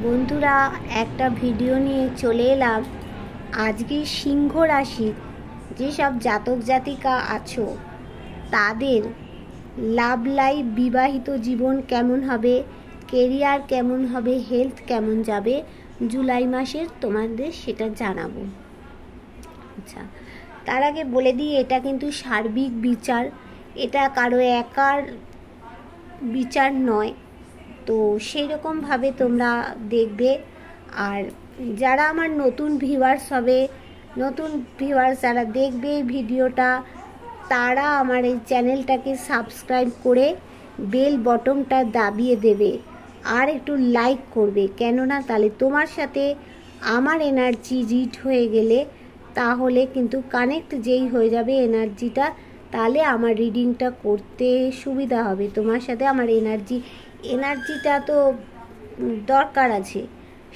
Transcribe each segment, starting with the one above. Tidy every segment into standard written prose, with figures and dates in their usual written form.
বন্ধুরা, একটা ভিডিও নিয়ে চলে এলাম। আজকে সিংহ রাশির যেসব জাতক জাতিকা আছো তাদের লাভ লাইফ, বিবাহিত জীবন কেমন হবে, কেরিয়ার কেমন হবে, হেলথ কেমন যাবে জুলাই মাসের তোমাদের সেটা জানাবো। আচ্ছা, তার আগে বলে দিই এটা কিন্তু সার্বিক বিচার, এটা কারো একার বিচার নয়। তো সেই রকমভাবে তোমরা দেখবে। আর যারা আমার নতুন ভিউয়ার্স হবে, নতুন ভিউয়ার্স যারা দেখবে এই ভিডিওটা, তারা আমার এই চ্যানেলটাকে সাবস্ক্রাইব করে বেল বটনটা দাবিয়ে দেবে আর একটু লাইক করবে। কেননা তাহলে তোমার সাথে আমার এনার্জি রিড হয়ে গেলে তাহলে কিন্তু কানেক্ট যেই হয়ে যাবে এনার্জিটা, তাহলে আমার রিডিংটা করতে সুবিধা হবে। তোমার সাথে আমার এনার্জিটা তো দরকার আছে,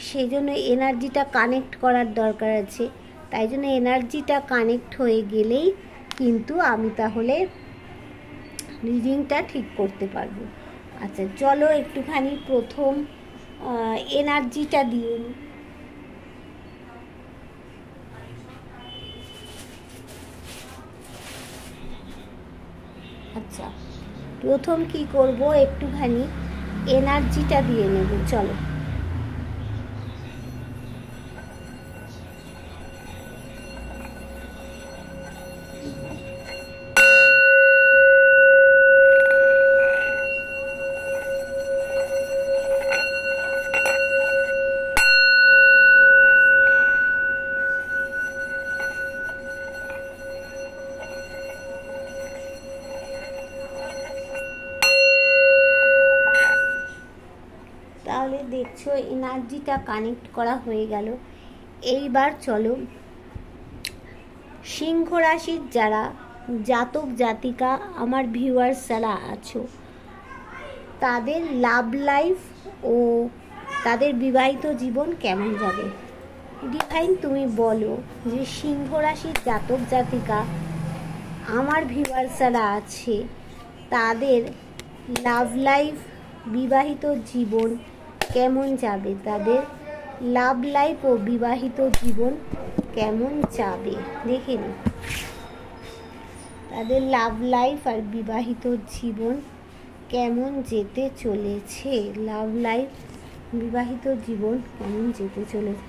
সেই জন্য এনার্জিটা কানেক্ট করার দরকার আছে। তাই জন্য এনার্জিটা কানেক্ট হয়ে গেলেই কিন্তু আমি তাহলে রিডিংটা ঠিক করতে পারবো। আচ্ছা চলো একটুখানি প্রথম এনার্জিটা দিয়ে নিই। আচ্ছা, প্রথম কি করব, একটুখানি এনার্জিটা দিয়ে নেব। চলো, তাহলে দেখছো এনার্জিটা কানেক্ট করা হয়ে গেল। এইবার চলো, সিংহ রাশির যারা জাতক জাতিকা আমার ভিউয়ার্স যারা আছো তাদের লাভ লাইফ ও তাদের বিবাহিত জীবন কেমন যাবে। ডিভাইন তুমি বলো যে সিংহ রাশির জাতক জাতিকা আমার ভিউয়ার্স যারা আছে তাদের লাভ লাইফ, বিবাহিত জীবন কেমন যাবে, তাদের লাভ লাইফ ও বিবাহিত জীবন কেমন যাবে দেখে নি। তাদের লাভ লাইফ আর বিবাহিত জীবন কেমন যেতে চলেছে, লাভ লাইফ বিবাহিত জীবন কেমন যেতে চলেছে।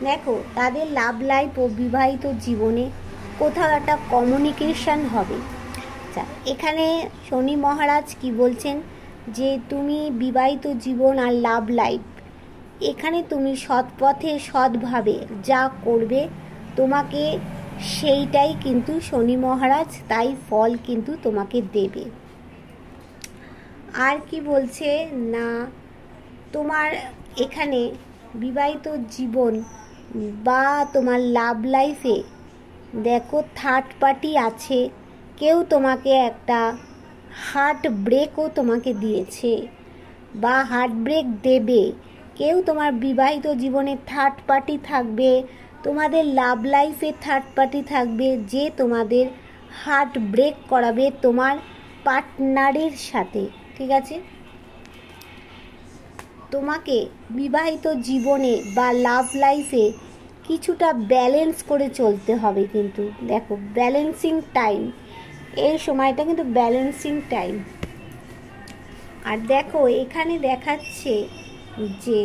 দেখো তাদের লাভ লাইফ ও বিবাহিত জীবনে কোথাও একটা কমিউনিকেশন হবে। আচ্ছা, এখানে শনি মহারাজ কি বলছেন যে তুমি বিবাহিত জীবন আর লাভ লাইফ, এখানে তুমি সৎ পথে সৎভাবে যা করবে তোমাকে সেইটাই কিন্তু শনি মহারাজ তাই ফল কিন্তু তোমাকে দেবে। আর কি বলছে না, তোমার এখানে বিবাহিত জীবন বা তোমার লাভ লাইফে দেখো থার্ড পার্টি আছে, কেউ তোমাকে একটা হার্ট ব্রেকও তোমাকে দিয়েছে বা হার্ট ব্রেক দেবে। কেউ তোমার বিবাহিত জীবনে থার্ড পার্টি থাকবে, তোমাদের লাভ লাইফে থার্ড পার্টি থাকবে যে তোমাদের হার্ট ব্রেক করাবে তোমার পার্টনারের সাথে। ঠিক আছে, তোমাকে বিবাহিত জীবনে বা লাভ লাইফে কিছুটা ব্যালেন্স করে চলতে হবে। কিন্তু দেখো ব্যালেন্সিং টাইম, এই সময়টা কিন্তু ব্যালেন্সিং টাইম। আর দেখো এখানে দেখাচ্ছে যে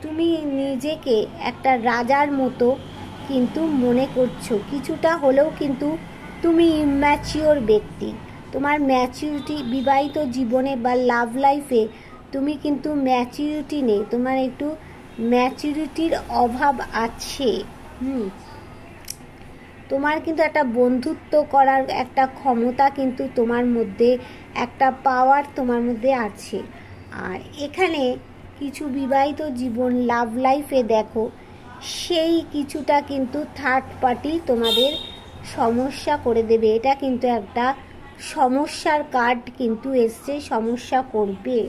তুমি নিজেকে একটা রাজার মতো কিন্তু মনে করছো, কিছুটা হলেও কিন্তু তুমি ইম্যাচিওর ব্যক্তি। তোমার ম্যাচিউরিটি বিবাহিত জীবনে বা লাভ লাইফে তুমি কিন্তু ম্যাচিউরিটি নেই, তোমার একটু ম্যাচিউরিটির অভাব আছে। তোমার কিন্তু একটা বন্ধুত্ব করার একটা ক্ষমতা কিন্তু তোমার মধ্যে, একটা পাওয়ার তোমার মধ্যে আছে। আর এখানে কিছু বিবাহিত জীবন লাভ লাইফে দেখো সেই কিছুটা কিন্তু থার্ড পার্টি তোমাদের সমস্যা করে দেবে। এটা কিন্তু একটা সমস্যার কার্ড কিন্তু এসছে, সমস্যা করবে।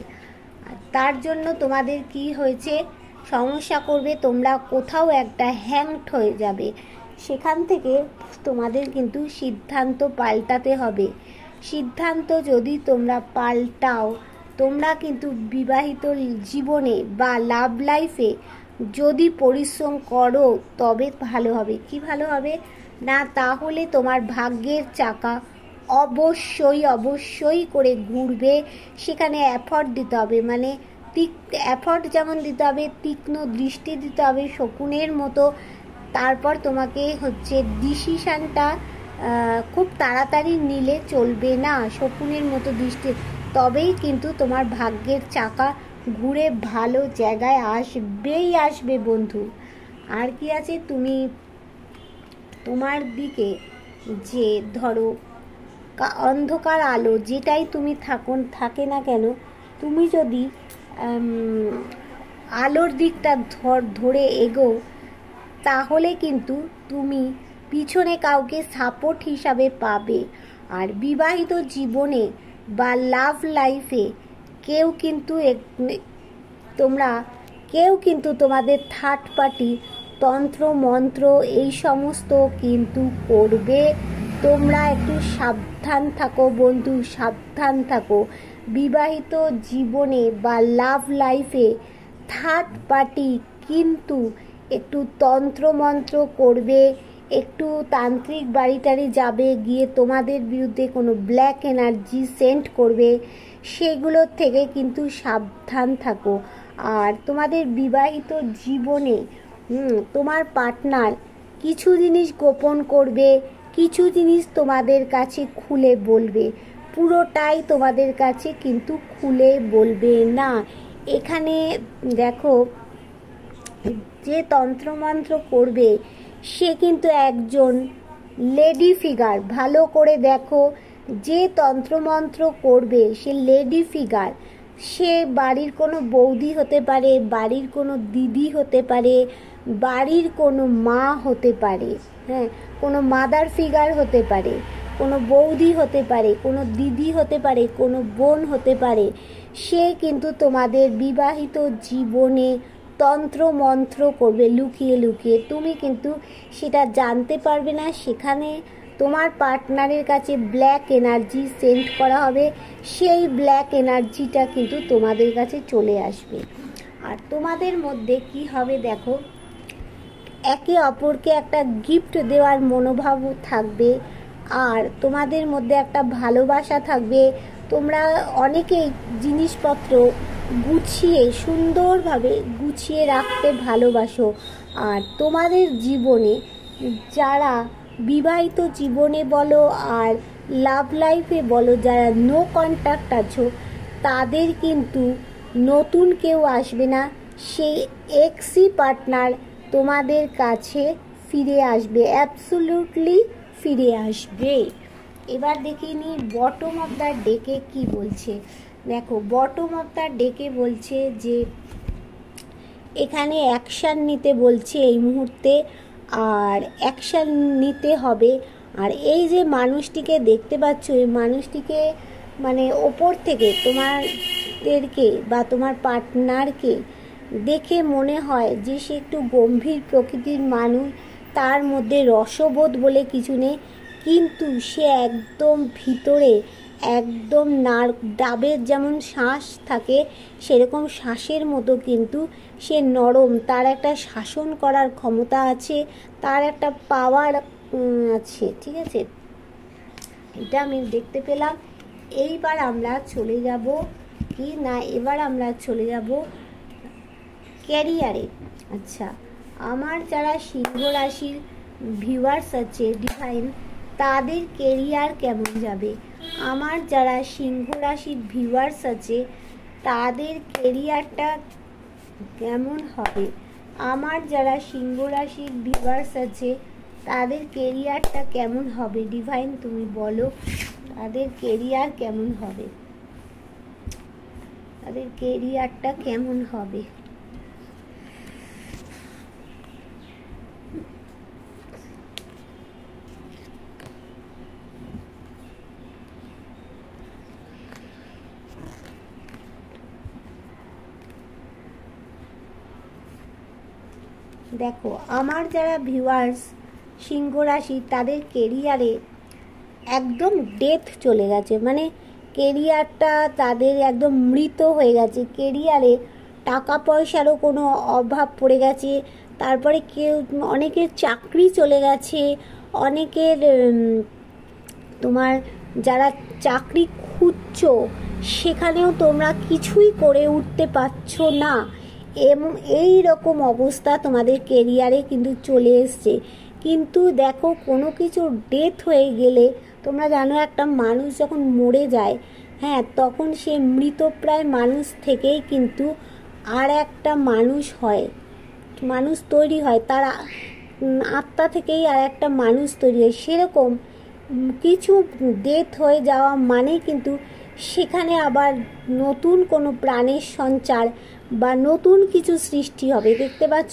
তার জন্য তোমাদের কি হয়েছে, সমস্যা করবে, তোমরা কোথাও একটা হ্যাংড হয়ে যাবে। সেখান থেকে তোমাদের কিন্তু সিদ্ধান্ত পাল্টাতে হবে। সিদ্ধান্ত যদি তোমরা পাল্টাও, তোমরা কিন্তু বিবাহিত জীবনে বা লাভ লাইফে যদি পরিশ্রম করো তবে ভালো হবে। কি ভালো হবে না, তাহলে তোমার ভাগ্যের চাকা অবশ্যই অবশ্যই করে ঘুরবে। সেখানে এফর্ট দিতে হবে, মানে এফর্ট যেমন দিতে হবে, তীক্ষ্ণ দৃষ্টি দিতে হবে শকুনের মতো। তারপর তোমাকে হচ্ছে ডিসিশানটা খুব তাড়াতাড়ি নিলে চলবে না, শকুনের মতো দৃষ্টি, তবেই কিন্তু তোমার ভাগ্যের চাকা ঘুরে ভালো জায়গায় আসবেই আসবে বন্ধু। আর কি আছে, তুমি তোমার দিকে যে ধরো অন্ধকার আলো যেটাই তুমি থাকে না কেন, তুমি যদি আলোর দিকটা ধরে এগো, তাহলে কিন্তু তুমি পিছনে কাউকে সাপোর্ট হিসাবে পাবে। আর বিবাহিত জীবনে বা লাভ লাইফে কেউ কিন্তু তোমাদের থার্ড পার্টি তন্ত্র মন্ত্র এই সমস্ত কিন্তু করবে। তোমরা একটু সাবধান থাকো বন্ধু, সাবধান থাকো। বিবাহিত জীবনে বা লাভ লাইফে থার্ড পার্টি কিন্তু একটু তন্ত্রমন্ত্র করবে, একটু তান্ত্রিক বাড়ি যাবে, গিয়ে তোমাদের বিরুদ্ধে কোনো ব্ল্যাক এনার্জি সেন্ড করবে। সেগুলোর থেকে কিন্তু সাবধান থাকো। আর তোমাদের বিবাহিত জীবনে তোমার পার্টনার কিছু জিনিস গোপন করবে, কিছু জিনিস তোমাদের কাছে খুলে বলবে, পুরোটাই তোমাদের কাছে কিন্তু খুলে বলবে না। এখানে দেখো, যে তন্ত্রমন্ত্র করবে সে কিন্তু একজন লেডি ফিগার। ভালো করে দেখো, যে তন্ত্রমন্ত্র করবে সে লেডি ফিগার। সে বাড়ির কোনো বৌদি হতে পারে, বাড়ির কোনো দিদি হতে পারে, বাড়ির কোনো মা হতে পারে, হ্যাঁ, কোনো মাদার ফিগার হতে পারে, কোনো বৌদি হতে পারে, কোনো দিদি হতে পারে, কোনো বোন হতে পারে। সে কিন্তু তোমাদের বিবাহিত জীবনে তন্ত্র মন্ত্র করবে লুকিয়ে লুকিয়ে। তুমি কিন্তু সেটা জানতে পারবে না। সেখানে তোমার পার্টনারের কাছে ব্ল্যাক এনার্জি সেন্ড করা হবে, সেই ব্ল্যাক এনার্জিটা কিন্তু তোমাদের কাছে চলে আসবে। আর তোমাদের মধ্যে কি হবে দেখো, একে অপরকে একটা গিফট দেওয়ার মনোভাব থাকবে, আর তোমাদের মধ্যে একটা ভালোবাসা থাকবে। তোমরা অনেকেই জিনিসপত্র গুছিয়ে সুন্দরভাবে গুছিয়ে রাখতে ভালোবাসো। আর তোমাদের জীবনে যারা বিবাহিত জীবনে বলো আর লাভ লাইফে বলো, যারা নো কন্ট্যাক্ট আছো, তাদের কিন্তু নতুন কেউ আসবে না। সেই এক্সি পার্টনার তোমাদের কাছে ফিরে আসবে, অ্যাবসলিউটলি ফিরে আসবে। এবার দেখে নিই বটম অফ দ্য ডেকে কি বলছে। দেখো, বটম অফ দ্য ডেকে বলছে যে এখানে অ্যাকশান নিতে বলছে এই মুহূর্তে, আর অ্যাকশান নিতে হবে। আর এই যে মানুষটিকে দেখতে পাচ্ছ, এই মানুষটিকে মানে ওপর থেকে তোমাদেরকে বা তোমার পার্টনারকে দেখে মনে হয় যে সে একটু গম্ভীর প্রকৃতির মানুষ, তার মধ্যে রসবোধ বলে কিছু নেই, কিন্তু সে একদম ভিতরে একদম ডাবের যেমন শ্বাস থাকে সেরকম শ্বাসের মতো কিন্তু সে নরম, তার একটা শাসন করার ক্ষমতা আছে, তার একটা পাওয়ার আছে, ঠিক আছে, এটা আমি দেখতে পেলাম। এইবার আমরা চলে যাব কি না, এবার আমরা চলে যাব ক্যারিয়ারে। আচ্ছা, আমার যারা সিংহ রাশির ভিউয়ার্স আছে ডিভাইন, তাদের কেরিয়ার কেমন যাবে? আমার যারা সিংহ রাশির ভিউয়ার্স আছে তাদের কেরিয়ারটা কেমন হবে? আমার যারা সিংহ রাশির ভিউয়ার্স আছে তাদের কেরিয়ারটা কেমন হবে? ডিভাইন তুমি বলো, তাদের কেরিয়ার কেমন হবে? তাদের কেরিয়ারটা কেমন হবে? দেখো আমার যারা ভিউয়ার্স সিংহ রাশি, তাদের কেরিয়ারে একদম ডেথ চলে গেছে, মানে কেরিয়ারটা তাদের একদম মৃত হয়ে গেছে। কেরিয়ারে টাকা পয়সারও কোনো অভাব পড়ে গেছে। তারপরে অনেকের চাকরি চলে গেছে, অনেকের তোমার যারা চাকরি খুঁজছো সেখানেও তোমরা কিছুই করে উঠতে পারছো না, এবং এই রকম অবস্থা তোমাদের কেরিয়ারে কিন্তু চলে এসছে। কিন্তু দেখো কোনো কিছু ডেথ হয়ে গেলে, তোমরা জানো একটা মানুষ যখন মরে যায়, হ্যাঁ, তখন সে মৃতপ্রায় মানুষ থেকেই কিন্তু আর একটা মানুষ হয়, মানুষ তৈরি হয়, তার আত্মা থেকেই আর একটা মানুষ তৈরি হয়। সেরকম কিছু ডেথ হয়ে যাওয়া মানে কিন্তু সেখানে আবার নতুন কোনো প্রাণের সঞ্চার বা নতুন কিছু সৃষ্টি হবে। দেখতে পাচ্ছ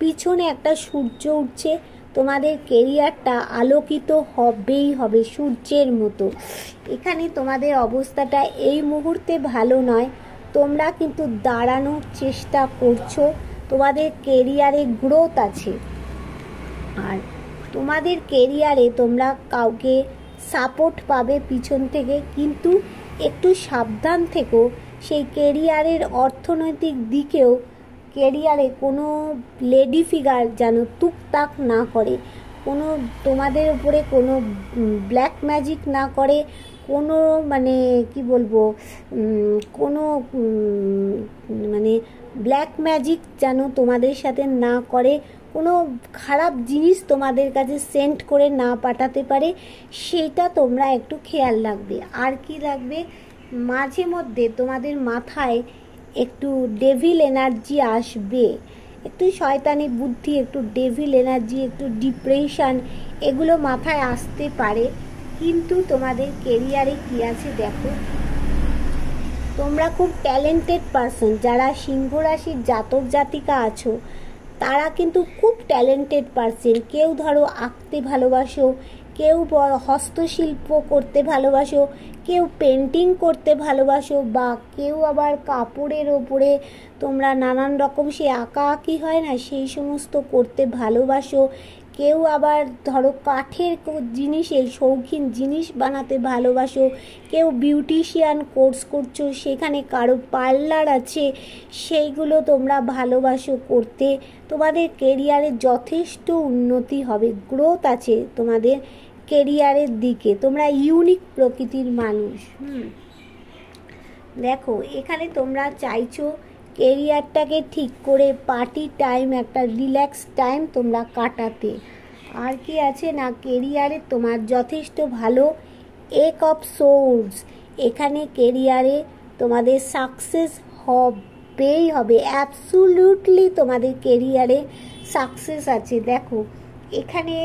পিছনে একটা সূর্য উঠছে, তোমাদের কেরিয়ারটা আলোকিত হবেই হবে সূর্যের মতো। এখানে তোমাদের অবস্থাটা এই মুহূর্তে ভালো নয়, তোমরা কিন্তু দাঁড়ানোর চেষ্টা করছো, তোমাদের কেরিয়ারে গ্রোথ আছে। আর তোমাদের কেরিয়ারে তোমরা কাউকে সাপোর্ট পাবে পিছন থেকে, কিন্তু একটু সাবধান থেকো সেই কেরিয়ারের অর্থনৈতিক দিকেও। কেরিয়ারে কোনো লেডি ফিগার যেন টুকটাক না করে, কোনো তোমাদের উপরে কোনো ব্ল্যাক ম্যাজিক না করে, কোনো মানে কি বলবো, কোনো মানে ব্ল্যাক ম্যাজিক যেন তোমাদের সাথে না করে, কোনো খারাপ জিনিস তোমাদের কাছে সেন্ড করে না পাঠাতে পারে, সেটা তোমরা একটু খেয়াল রাখবে। আর কি রাখবে, মাঝে মধ্যে তোমাদের মাথায় একটু ডেভিল এনার্জি আসবে, একটু শয়তানি বুদ্ধি, একটু ডেভিল এনার্জি, একটু ডিপ্রেশন, এগুলো মাথায় আসতে পারে। কিন্তু তোমাদের কেরিয়ারে কি আছে দেখো, তোমরা খুব ট্যালেন্টেড পারসন। যারা সিংহ রাশির জাতক জাতিকা আছো তারা কিন্তু খুব ট্যালেন্টেড পারসন। কেউ ধরো আঁকতে ভালোবাসো, কেউ হস্তশিল্প করতে ভালোবাসো, কেউ পেন্টিং করতে ভালোবাসো, বা কেউ আবার কাপড়ের ওপরে তোমরা নানান রকম সে আঁকা আঁকি হয় না, সেই সমস্ত করতে ভালোবাসো। কেউ আবার ধরো কাঠের জিনিসে শৌখিন জিনিস বানাতে ভালোবাসো, কেউ বিউটিশিয়ান কোর্স করছো, সেখানে কারো পার্লার আছে, সেইগুলো তোমরা ভালোবাসো করতে। তোমাদের কেরিয়ারে যথেষ্ট উন্নতি হবে, গ্রোথ আছে তোমাদের কেরিয়ারের দিকে। তোমরা ইউনিক প্রকৃতির মানুষ। দেখো এখানে তোমরা চাইছো কেরিয়ারটাকে ঠিক করে পার্টি টাইম, একটা রিল্যাক্স টাইম তোমরা কাটাতে। আর কি আছে না, কেরিয়ারে তোমার যথেষ্ট ভালো এক অফ সোর্স, এখানে কেরিয়ারে তোমাদের সাকসেস হবেই হবে, অ্যাবসুলুটলি তোমাদের কেরিয়ারে সাকসেস আছে। দেখো এখানে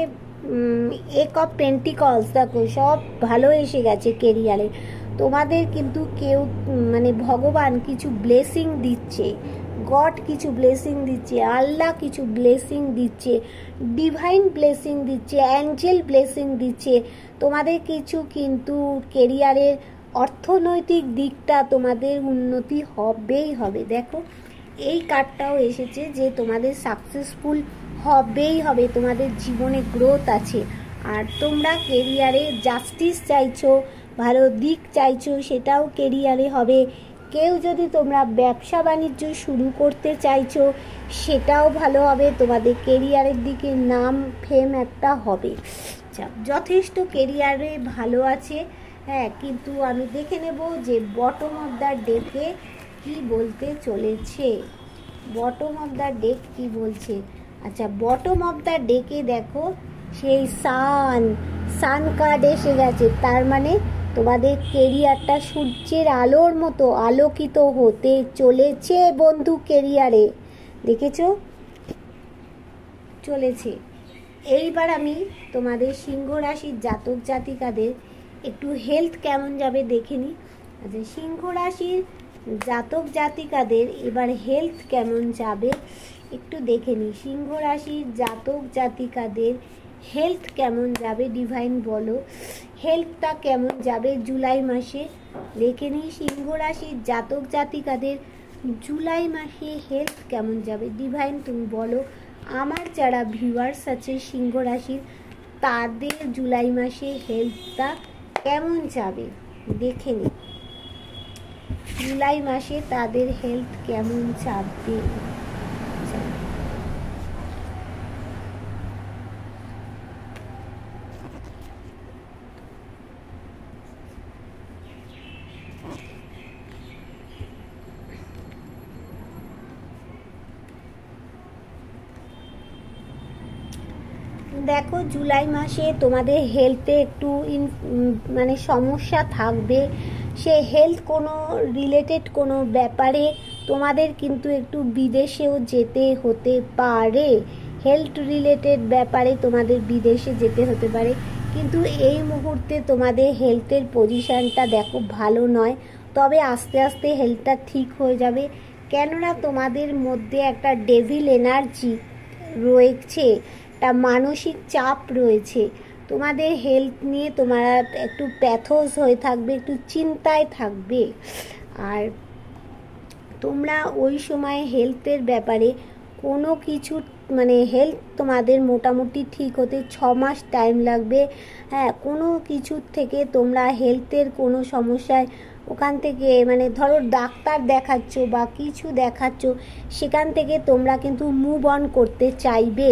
এক অফ পেন্টিকলস, দেখো সব ভালো এসে গেছে কেরিয়ারে তোমাদের। কিন্তু কেউ মানে ভগবান কিছু ব্লেসিং দিচ্ছে, গড কিছু ব্লেসিং দিচ্ছে, আল্লাহ কিছু ব্লেসিং দিচ্ছে, ডিভাইন ব্লেসিং দিচ্ছে, অ্যাঞ্জেল ব্লেসিং দিচ্ছে তোমাদের কিছু। কিন্তু কেরিয়ারের অর্থনৈতিক দিকটা তোমাদের উন্নতি হবেই হবে। দেখো এই কার্ডটাও এসেছে যে তোমাদের সাকসেসফুল হবেই হবে, তোমাদের জীবনে গ্রোথ আছে। আর তোমরা কেরিয়ারে জাস্টিস চাইছো, ভালো দিক চাইছো, সেটাও কেরিয়ারে হবে। কেউ যদি তোমরা ব্যবসা বাণিজ্য শুরু করতে চাইছো সেটাও ভালো হবে, তোমাদের কেরিয়ারের দিকে নাম ফেম একটা হবে। যথেষ্ট কেরিয়ারে ভালো আছে। হ্যাঁ, কিন্তু আমি দেখে নেব যে বটম অফ দ্য ডেকে কি বলতে চলেছে। বটম অফ দ্য ডেক কি বলছে? আচ্ছা, বটম অফ দ্য ডেকে দেখো সেই সান কার্ড এসে গেছে। তার মানে তোমাদের কেরিয়ারটা সূর্যের আলোর মতো আলোকিত হতে চলেছে বন্ধু। কেরিয়ারে দেখেছো চলেছে। এইবার আমি তোমাদের সিংহ রাশির জাতক জাতিকাদের একটু হেলথ কেমন যাবে দেখে নিই। আচ্ছা, সিংহ রাশির জাতক জাতিকাদের এবার হেলথ কেমন যাবে একটু দেখে নিই। সিংহ রাশির জাতক জাতিকাদের হেলথ কেমন যাবে, ডিভাইন বলো হেলথটা কেমন যাবে জুলাই মাসে। দেখে নিই সিংহ রাশির জাতক জাতিকাদের জুলাই মাসে হেলথ কেমন যাবে, ডিভাইন তুমি বলো আমার যারা ভিউয়ার্স আছে সিংহ রাশির, তাদের জুলাই মাসে হেলথটা কেমন যাবে দেখে নিন। জুলাই মাসে তাদের হেলথ কেমন যাবে। দেখো জুলাই মাসে তোমাদের হেলথে একটু মানে সমস্যা থাকবে। সে হেলথ কোনো রিলেটেড কোনো ব্যাপারে তোমাদের কিন্তু একটু বিদেশেও যেতে হতে পারে। হেলথ রিলেটেড ব্যাপারে তোমাদের বিদেশে যেতে হতে পারে, কিন্তু এই মুহূর্তে তোমাদের হেলথের পজিশানটা দেখো ভালো নয়। তবে আস্তে আস্তে হেলথটা ঠিক হয়ে যাবে, কেননা তোমাদের মধ্যে একটা ডেভিল এনার্জি রয়েছে, একটা মানসিক চাপ রয়েছে। তোমাদের হেলথ নিয়ে তোমরা একটু প্যাথোস হয়ে থাকবে, একটু চিন্তায় থাকবে। আর তোমরা ওই সময় হেলথের ব্যাপারে কোনো কিছু মানে হেলথ তোমাদের মোটামুটি ঠিক হতে 6 মাস টাইম লাগবে। হ্যাঁ, কোনো কিছুর থেকে তোমরা হেলথের কোনো সমস্যায় ওখান থেকে মানে ধরো ডাক্তার দেখাচ্ছ বা কিছু দেখাচ্ছ, সেখান থেকে তোমরা কিন্তু মুভ অন করতে চাইবে।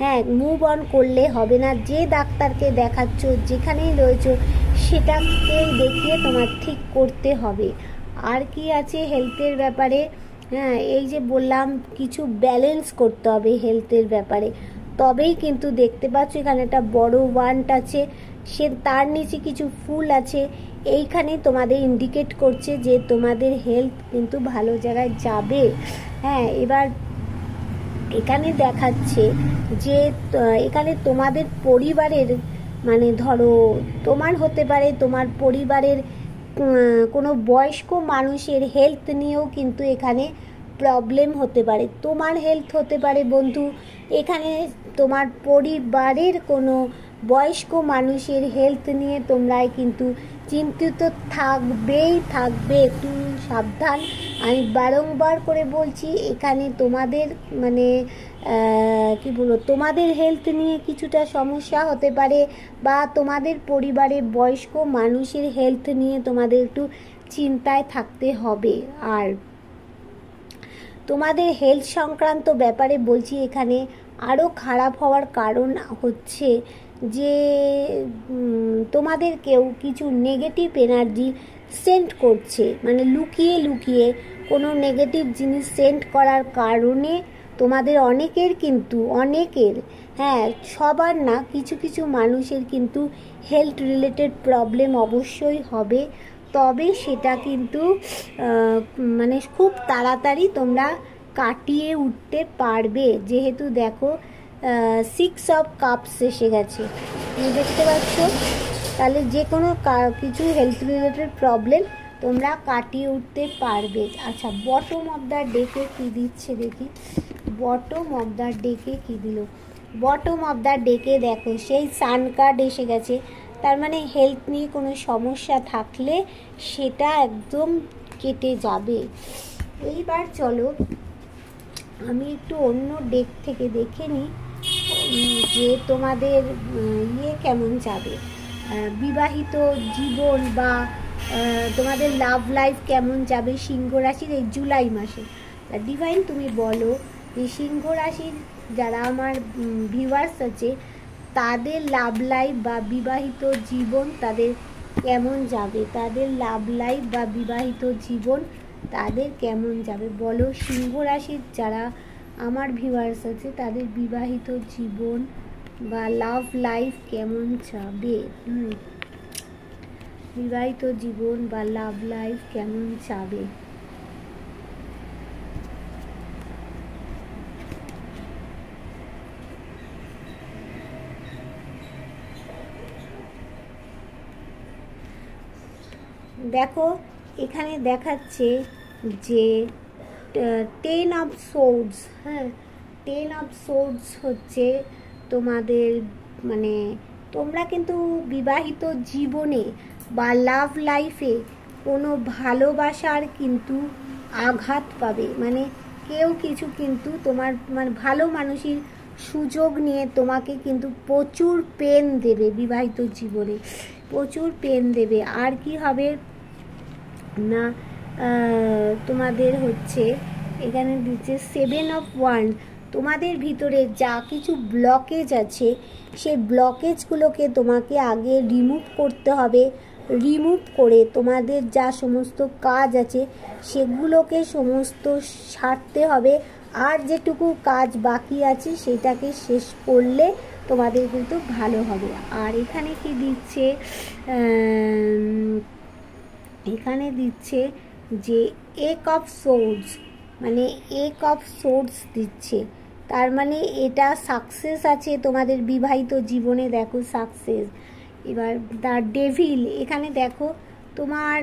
হ্যাঁ, মুভ অন করলে হবে না, যে ডাক্তারকে দেখাচ্ছ যেখানেই রয়েছো সেটাকেই দেখিয়ে তোমার ঠিক করতে হবে। আর কি আছে হেলথের ব্যাপারে, হ্যাঁ এই যে বললাম কিছু ব্যালেন্স করতে হবে হেলথের ব্যাপারে, তবেই কিন্তু দেখতে পাচ্ছ এখানে একটা বড় ওয়ান্ট আছে, সে তার নিচে কিছু ফুল আছে। এইখানে তোমাদের ইন্ডিকেট করছে যে তোমাদের হেলথ কিন্তু ভালো জায়গায় যাবে। হ্যাঁ, এবার এখানে দেখাচ্ছে যে এখানে তোমাদের পরিবারের মানে ধরো তোমার হতে পারে তোমার পরিবারের কোনো বয়স্ক মানুষের হেলথ নিয়েও কিন্তু এখানে প্রবলেম হতে পারে। তোমার হেলথ হতে পারে বন্ধু, এখানে তোমার পরিবারের কোনো বয়স্ক মানুষের হেলথ নিয়ে তোমরা কিন্তু চিন্তিত থাকবেই থাকবে, একটু সাবধান। আমি বারংবার করে বলছি, এখানে তোমাদের মানে কি বলবো, তোমাদের হেলথ নিয়ে কিছুটা সমস্যা হতে পারে, বা তোমাদের পরিবারে বয়স্ক মানুষের হেলথ নিয়ে তোমাদের একটু চিন্তায় থাকতে হবে। আর তোমাদের হেলথ সংক্রান্ত ব্যাপারে বলছি, এখানে আরও খারাপ হওয়ার কারণ হচ্ছে যে তোমাদের কেউ কিছু নেগেটিভ এনার্জি সেন্ড করছে, মানে লুকিয়ে লুকিয়ে কোনো নেগেটিভ জিনিস সেন্ড করার কারণে তোমাদের অনেকের হ্যাঁ সবার না, কিছু কিছু মানুষের কিন্তু হেলথ রিলেটেড প্রবলেম অবশ্যই হবে। তবে সেটা কিন্তু মানে খুব তাড়াতাড়ি তোমরা কাটিয়ে উঠতে পারবে, যেহেতু দেখো 6 অফ কাপস এসে গেছে, তুমি দেখতে পাচ্ছ। তাহলে যে কোনো কিছু হেলথ রিলেটেড প্রবলেম তোমরা কাটিয়ে উঠতে পারবে। আচ্ছা, বটম অফ দ্য ডেকে কী দিচ্ছে দেখি, বটম অফ দ্য ডেকে কী দিল। বটম অফ দ্য ডেকে দেখো সেই সান কার্ড এসে গেছে, তার মানে হেলথ নিয়ে কোনো সমস্যা থাকলে সেটা একদম কেটে যাবে। এইবার চলো আমি একটু অন্য ডেক থেকে দেখে নিই যে তোমাদের কেমন যাবে, বিবাহিত জীবন বা তোমাদের লাভ লাইফ কেমন যাবে সিংহ রাশির এই জুলাই মাসে। ডিভাইন তুমি বলো যে সিংহ রাশির যারা আমার ভিউয়ার্স আছে তাদের লাভ লাইফ বা বিবাহিত জীবন তাদের কেমন যাবে, তাদের লাভ লাইফ বা বিবাহিত জীবন তাদের কেমন যাবে বলো। সিংহ রাশির যারা আমার ভিউয়ার্স আছে তাদের বিবাহিত জীবন বা লাভ লাইফ কেমন যাবে, বিবাহিত জীবন বা লাভ লাইফ কেমন যাবে। দেখো এখানে দেখাচ্ছে যে 10 অফ সোর্ডস, হ্যাঁ 10 অফ সোর্ডস হচ্ছে তোমাদের মানে তোমরা কিন্তু বিবাহিত জীবনে বা লাভ লাইফে কোনো ভালোবাসার কিন্তু আঘাত পাবে, মানে কেউ কিছু কিন্তু তোমার মানে ভালো মানুষের সুযোগ নিয়ে তোমাকে কিন্তু প্রচুর পেন দেবে, বিবাহিত জীবনে প্রচুর পেন দেবে। আর কি হবে না, তোমাদের হচ্ছে এখানে দিচ্ছে 7 অফ ওয়ান্ড। তোমাদের ভিতরে যা কিছু ব্লকেজ আছে সেই ব্লকেজগুলোকে তোমাকে আগে রিমুভ করতে হবে। রিমুভ করে তোমাদের যা সমস্ত কাজ আছে সেগুলোকে সমস্ত সারতে হবে। আর যেটুকু কাজ বাকি আছে সেটাকে শেষ করলে তোমাদের কিন্তু ভালো হবে। আর এখানে কি দিচ্ছে, এখানে দিচ্ছে যে এক অফ সোর্ডস, মানে এক অফ সোর্ডস দিচ্ছে, তার মানে এটা সাকসেস আছে তোমাদের বিবাহিত জীবনে। দেখো সাকসেস। এবার দ্য ডেভিল, এখানে দেখো তোমার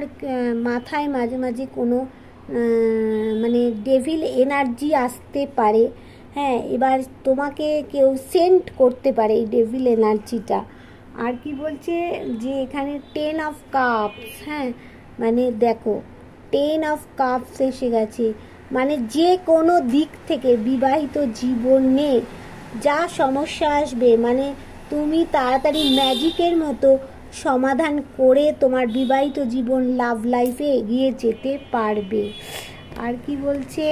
মাথায় মাঝে মাঝে কোনো মানে ডেভিল এনার্জি আসতে পারে। হ্যাঁ, এবার তোমাকে কেউ সেন্ট করতে পারে এই ডেভিল এনার্জিটা। আর কি বলছে যে এখানে 10 অফ কাপস। হ্যাঁ, মানে দেখো 10 অফ কাপস এসে গেছে, মানে যে কোনো দিক থেকে বিবাহিত জীবনে যা সমস্যা আসবে মানে তুমি তাড়াতাড়ি ম্যাজিকের মতো সমাধান করে তোমার বিবাহিত জীবন লাভ লাইফে এগিয়ে যেতে পারবে। আর কি বলছে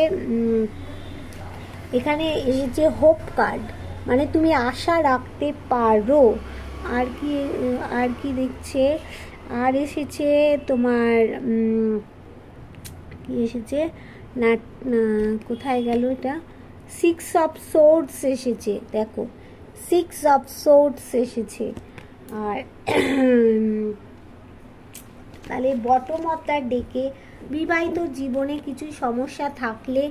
এখানে এসেছে হোপ কার্ড, মানে তুমি আশা রাখতে পারো। আর কি দেখছে, আর এসেছে তোমার কি এসেছে না, কোথায় গেল এটা, 6 অফ সোর্ডস এসেছে। দেখো 6 অফ সোর্ডস এসেছে। আর তাহলে বটম অফ দ্য ডেকে বিবাহিত জীবনে কিছু সমস্যা থাকলে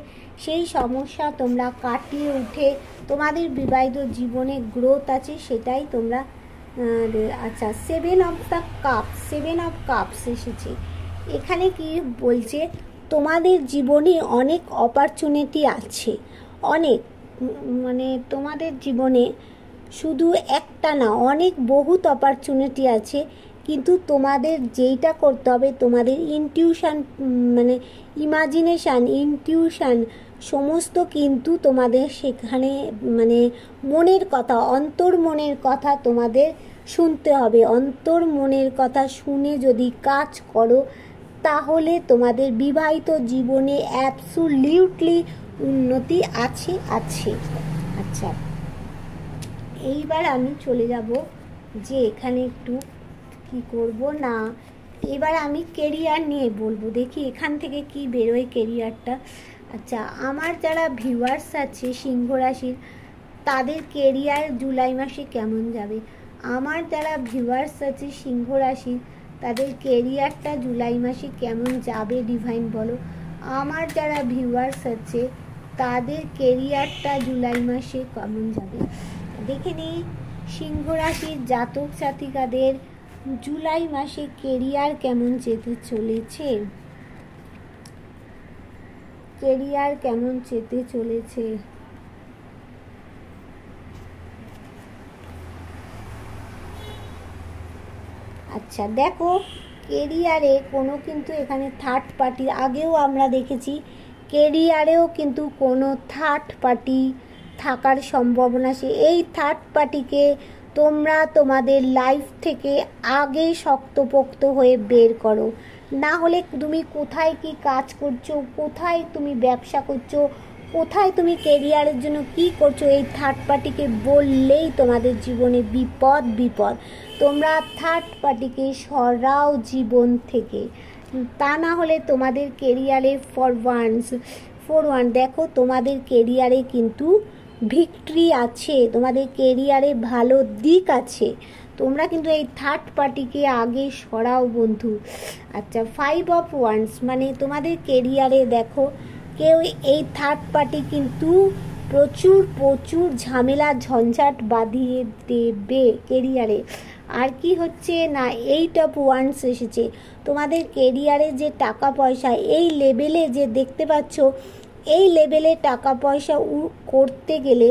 সেই সমস্যা তোমরা কাটিয়ে উঠে তোমাদের বিবাহিত জীবনে গ্রোথ আছে সেটাই তোমরা। আচ্ছা 7 of the cups, 7 of cups এসেছে। এখানে কি বলছে, তোমাদের জীবনে অনেক অপরচুনিটি আছে, অনেক, মানে তোমাদের জীবনে শুধু একটা না অনেক বহুত অপরচুনিটি আছে, কিন্তু তোমাদের যেইটা করতে হবে তোমাদের ইনটিউশন, মানে ইমাজিনেশান, ইনটিউশন সমস্ত কিন্তু তোমাদের সেখানে মানে মনের কথা, অন্তর মনের কথা তোমাদের শুনতে হবে। অন্তর মনের কথা শুনে যদি কাজ করো তাহলে তোমাদের বিবাহিত জীবনে অ্যাবসোলিউটলি উন্নতি আছে। আচ্ছা, এইবার আমি চলে যাব যে এখানে একটু কি করব না, এবার আমি কেরিয়ার নিয়ে বলবো, দেখি এখান থেকে কি বেরোয় কেরিয়ারটা। আচ্ছা, আমার যারা ভিউয়ার্স আছে সিংহ রাশির তাদের কেরিয়ার জুলাই মাসে কেমন যাবে? আমার যারা ভিউয়ার্স আছে সিংহ রাশির তাদের কেরিয়ারটা জুলাই মাসে কেমন যাবে ডিভাইন বলো। আমার যারা ভিউয়ার্স আছে তাদের কেরিয়ারটা জুলাই মাসে কেমন যাবে দেখে নিই। সিংহ রাশির জাতক জাতিকাদের জুলাই মাসে কেরিয়ার কেমন যেতে চলেছে, কেরিয়ার কেমন যেতে চলেছে। আচ্ছা দেখো, কেরিয়ারে কোনো কিন্তু এখানে থার্ড পার্টি, আগেও আমরা দেখেছি কেরিয়ারেও কিন্তু কোনো থার্ড পার্টি থাকার সম্ভাবনা। এই থার্ড পার্টিকে তোমরা তোমাদের লাইফ থেকে আগেই শক্তপোক্ত হয়ে বের করো, না হলে তুমি কোথায় কি কাজ করছো, কোথায় তুমি ব্যবসা করছো, কোথায় তুমি কেরিয়ারের জন্য কি করছো, এই থার্ড পার্টিকে বললেই তোমাদের জীবনে বিপদ। তোমরা থার্ড পার্টিকে সরাও জীবন থেকে, তা না হলে তোমাদের কেরিয়ারে ফর ওয়ান দেখো তোমাদের কেরিয়ারে কিন্তু ভিক্টরি আছে, তোমাদের কেরিয়ারে ভালো দিক আছে, তোমরা কিন্তু এই থার্ড পার্টিকে আগে সরাও বন্ধু। আচ্ছা 5 অফ ওয়ান্ডস, মানে তোমাদের কেরিয়ারে দেখো কেউ এই থার্ড পার্টি কিন্তু প্রচুর ঝামেলা ঝঞ্ঝাট বাঁধিয়ে দেবে কেরিয়ারে। আর কি হচ্ছে না 8 অফ ওয়ান্ডস এসেছে, তোমাদের কেরিয়ারে যে টাকা পয়সা এই লেভেলে যে দেখতে পাচ্ছ, এই লেভেলে টাকা পয়সা করতে গেলে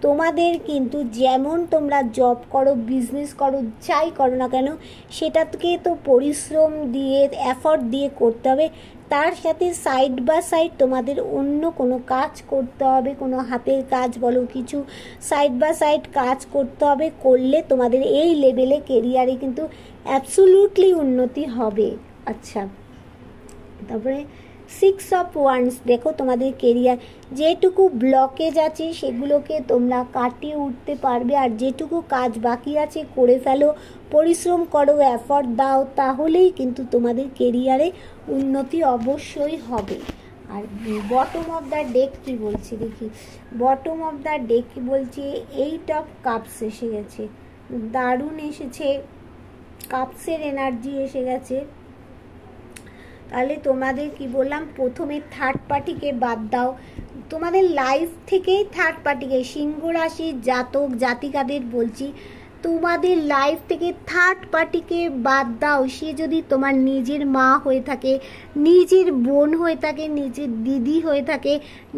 তোমাদের কিন্তু যেমন তোমরা জব করো, বিজনেস করো, যাই করো না কেন, সেটাকে তো পরিশ্রম দিয়ে, এফর্ট দিয়ে করতে হবে। তার সাথে সাইড বাই সাইড তোমাদের অন্য কোনো কাজ করতে হবে, কোনো হাতের কাজ বলো, কিছু সাইড বাই সাইড কাজ করতে হবে। করলে তোমাদের এই লেভেলে কেরিয়ারে কিন্তু অ্যাবসোলিউটলি উন্নতি হবে। আচ্ছা, তারপরে 6 অফ ওয়ান্স, দেখো তোমাদের কেরিয়ার যেটুকু ব্লকেজ আছে সেগুলোকে তোমরা কাটিয়ে উঠতে পারবে। আর যেটুকু কাজ বাকি আছে করে ফেলো, পরিশ্রম করো, এফর্ট দাও, তাহলেই কিন্তু তোমাদের কেরিয়ারে উন্নতি অবশ্যই হবে। আর বটম অফ দ্য ডেক কী বলছে দেখি, বটম অফ দ্য ডেক কী বলছে, 8 অফ কাপস এসে গেছে, দারুণ এসেছে, কাপসের এনার্জি এসে গেছে। তাহলে তোমাদের কি বললাম, প্রথমে থার্ড পার্টিকে বাদ দাও, তোমাদের লাইফ থেকেই থার্ড পার্টিকে, সিংহ রাশির জাতক জাতিকাদের বলছি, তোমাদের লাইফ থেকে থার্ড পার্টিকে বাদ দাও। সে যদি তোমার নিজের মা হয়ে থাকে, নিজের বোন হয়ে থাকে, নিজের দিদি হয়ে থাকে,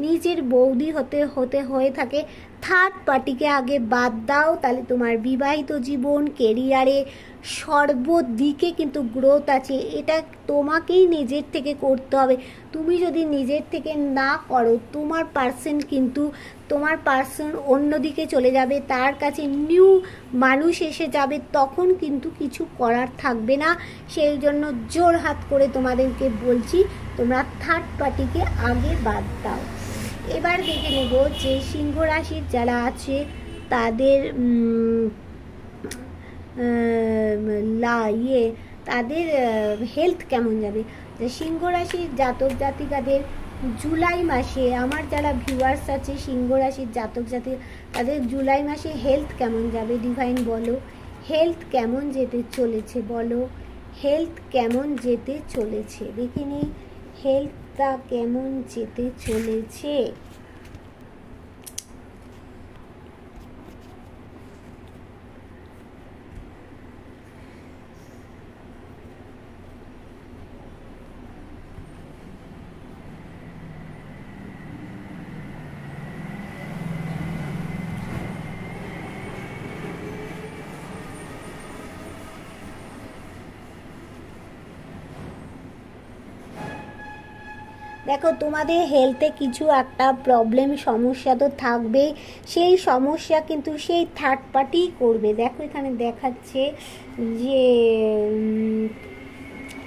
নিজের বৌদি হয়ে থাকে, থার্ড পার্টিকে আগে বাদ দাও। তাহলে তোমার বিবাহিত জীবন, কেরিয়ারে সর্বদিকে কিন্তু গ্রোথ আছে। এটা তোমাকেই নিজের থেকে করতে হবে। তুমি যদি নিজের থেকে না করো, তোমার পার্সন অন্যদিকে চলে যাবে, তার কাছে নিউ মানুষ এসে যাবে, তখন কিন্তু কিছু করার থাকবে না। সেই জন্য জোর হাত করে তোমাদেরকে বলছি, তোমরা থার্ড পার্টিকে আগে বাদ দাও। এবার দেখে নেব যে সিংহ রাশির যারা আছে তাদের তাদের হেলথ কেমন যাবে। সিংহ রাশির জাতক জাতিকাদের জুলাই মাসে, আমার যারা ভিউয়ার্স আছে সিংহ রাশির জাতক জাতিকা, তাদের জুলাই মাসে হেলথ কেমন যাবে, ডিভাইন বলো হেলথ কেমন যেতে চলেছে, বলো হেলথ কেমন যেতে চলেছে, দেখে নিই হেলথটা কেমন যেতে চলেছে। দেখো তোমাদের হেলথে কিছু একটা প্রবলেম, সমস্যা তো থাকবেই, সেই সমস্যা কিন্তু সেই থার্ড পার্টি করবে। দেখো এখানে দেখাচ্ছে যে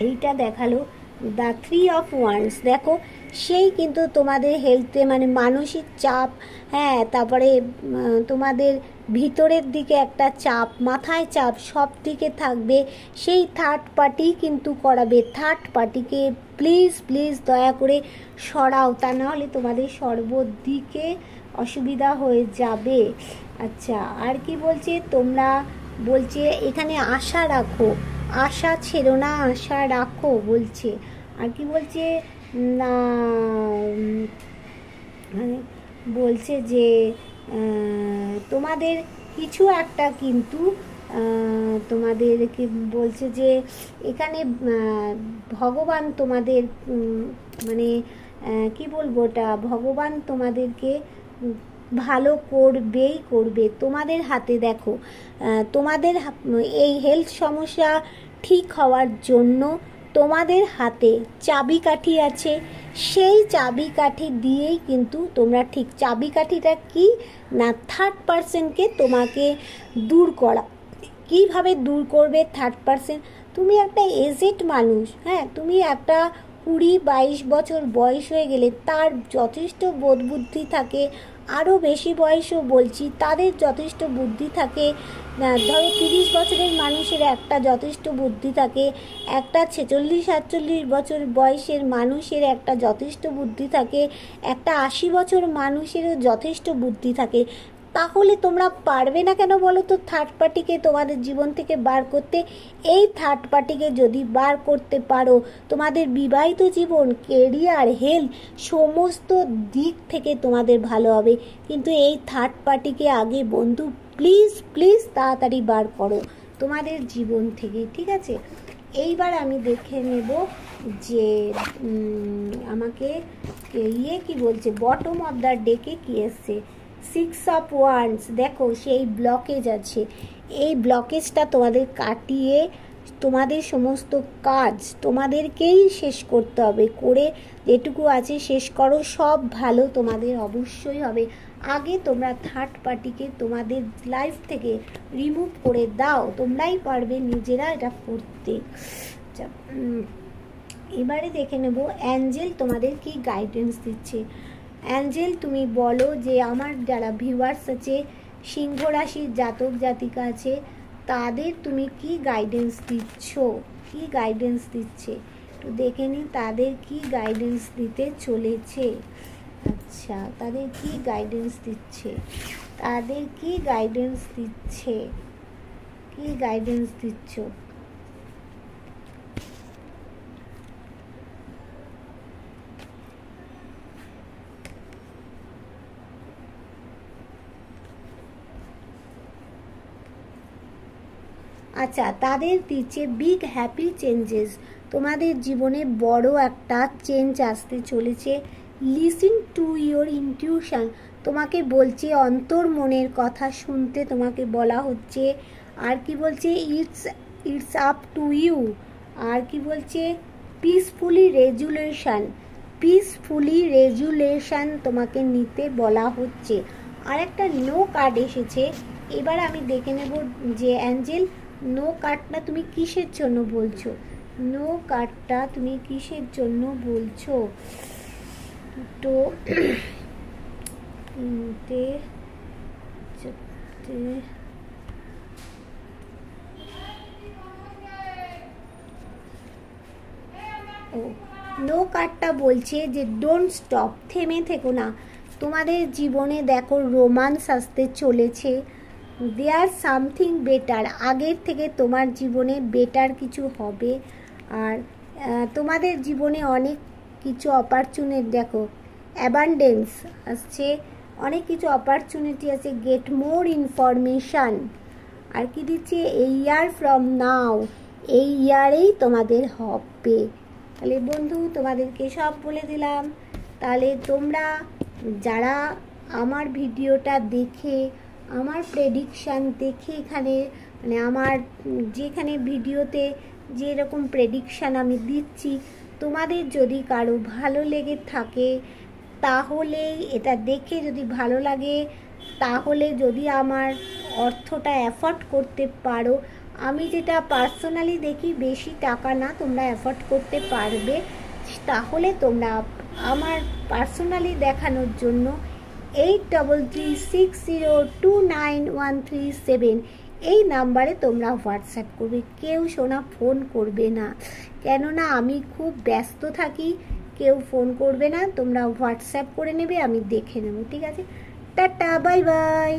এইটা দেখালো দ্য 3 অফ ওয়ান্স, দেখো সেই কিন্তু তোমাদের হেলথে মানে মানসিক চাপ, হ্যাঁ, তারপরে তোমাদের ভিতরের দিকে একটা চাপ, মাথায় চাপ, সব দিকে থাকবে, সেই থার্ড পার্টি কিন্তু করাবে। থার্ড পার্টিকে প্লিজ প্লিজ দয়া করে সরাও, তা নাহলে তোমাদের সর্বদিকে অসুবিধা হয়ে যাবে। আচ্ছা, আর কি বলছে, তোমরা বলছে এখানে আশা রাখো, আশা ছেড়ো না, আশা রাখো বলছে। আর কি বলছে না, মানে বলছে যে তোমাদের কিছু একটা কিন্তু তোমাদেরকে বলছে যে এখানে ভগবান তোমাদের মানে কি বলবো, ওটা ভগবান তোমাদেরকে ভালো করবেই করবে। তোমাদের হাতে দেখো, তোমাদের এই হেলথ সমস্যা ঠিক হওয়ার জন্য তোমাদের হাতে চাবিকাঠি আছে, সেই চাবিকাঠি দিয়েই কিন্তু তোমরা ঠিক, চাবিকাঠিটা কি না, থার্ড পার্সনকে তোমাকে দূর করা। কিভাবে দূর করবে থার্ড পার্সন, তুমি একটা এজেড মানুষ, হ্যাঁ, তুমি একটা 20-22 বছর বয়স হয়ে গেলে তার যথেষ্ট বোধ বুদ্ধি থাকে, আরও বেশি বয়সও বলছি, তাদের যথেষ্ট বুদ্ধি থাকে। ধরো 30 বছরের মানুষের একটা যথেষ্ট বুদ্ধি থাকে, একটা 46-47 বছর বয়সের মানুষের একটা যথেষ্ট বুদ্ধি থাকে, একটা 80 বছর মানুষেরও যথেষ্ট বুদ্ধি থাকে। তাহলে তোমরা পারবে না কেন বলো তো থার্ড পার্টিকে তোমাদের জীবন থেকে বার করতে? এই থার্ড পার্টিকে যদি বার করতে পারো, তোমাদের বিবাহিত জীবন, কেরিয়ার, হেলথ সমস্ত দিক থেকে তোমাদের ভালো হবে। কিন্তু এই থার্ড পার্টিকে আগে বন্ধু প্লিজ প্লিজ তাড়াতাড়ি বার করো তোমাদের জীবন থেকে, ঠিক আছে? এইবার আমি দেখে নেব যে আমাকে কি বলছে, বটম অফ দ্য ডেকে কি এসছে। 6 অফ ওয়ান্ডস, দেখো সেই ব্লকেজ আছে, এই ব্লকেজটা তোমাদের কাটিয়ে তোমাদের সমস্ত কাজ তোমাদেরকেই শেষ করতে হবে, করে যেটুকু আছে শেষ করো, সব ভালো তোমাদের অবশ্যই হবে। আগে তোমরা থার্ড পার্টিকে তোমাদের লাইফ থেকে রিমুভ করে দাও, তোমরাই পারবে নিজেরা এটা করতে। এবারে দেখে নেব অ্যাঞ্জেল তোমাদের কি গাইডেন্স দিচ্ছে। অ্যাঞ্জেল তুমি বলো যে আমার যারা ভিউয়ার্স আছে, সিংহ রাশির জাতক জাতিকা আছে, তাদের তুমি কি গাইডেন্স দিচ্ছ, কি গাইডেন্স দিচ্ছে তো দেখে নিই তাদের কি গাইডেন্স দিতে চলেছে। আচ্ছা, তাদের কি গাইডেন্স দিচ্ছে, তাদের কি গাইডেন্স দিচ্ছে, কি গাইডেন্স দিচ্ছ। আচ্ছা, তাদের দিচ্ছে বিগ হ্যাপি চেঞ্জেস, তোমাদের জীবনে বড় একটা চেঞ্জ আসতে চলেছে। লিসেন টু ইয়োর ইনটিউশন, তোমাকে বলছে অন্তর মনের কথা শুনতে তোমাকে বলা হচ্ছে। আর কি বলছে, ইটস আপ টু ইউ। আর কি বলছে, পিসফুলি রেজুলেশন তোমাকে নিতে বলা হচ্ছে। আর একটা নো কার্ড এসেছে, এবার আমি দেখে নেব যে অ্যাঞ্জেল নো কার্ডটা তুমি কিসের জন্য বলছো, নো কার্ডটা তুমি কিসের জন্য বলছো। দুটো, তিনটে, চারটে, ও নো কার্ডটা বলছে যে ডোন্ট স্টপ, থেমে থেকো না, তোমাদের জীবনে দেখো রোমান্স আসতে চলেছে। দেয়ার সামথিং বেটার, আগের থেকে তোমার জীবনে বেটার কিছু হবে। আর তোমাদের জীবনে অনেক কিছু অপরচুনিটি, দেখো অ্যাবান্ডেন্স আসছে, অনেক কিছু অপরচুনিটি আছে। Get more information. আর কি দিচ্ছে, এ ইয়ার ফ্রম নাও, এই ইয়ারেই তোমাদের হবে। তাহলে বন্ধু তোমাদেরকে সব বলে দিলাম। তাহলে তোমরা যারা আমার ভিডিওটা দেখে, আমার প্রেডিকশান দেখে, এখানে মানে আমার যেখানে ভিডিওতে যেরকম প্রেডিকশান আমি দিচ্ছি, তোমাদের যদি কারো ভালো লেগে থাকে, তাহলে এটা দেখে যদি ভালো লাগে, তাহলে যদি আমার অর্থটা অ্যাফোর্ড করতে পারো, আমি যেটা পার্সোনালি দেখি বেশি টাকা না, তোমরা অ্যাফোর্ড করতে পারবে, তাহলে তোমরা আমার পার্সোনালি দেখানোর জন্য 8336029137 এই নাম্বারে তোমরা হোয়াটসঅ্যাপ করবে। কেউ সোনা ফোন করবে না, কেননা আমি খুব ব্যস্ত থাকি, কেউ ফোন করবে না, তোমরা হোয়াটসঅ্যাপ করে নেবে, আমি দেখে নেব। ঠিক আছে, টাটা, বাই বাই।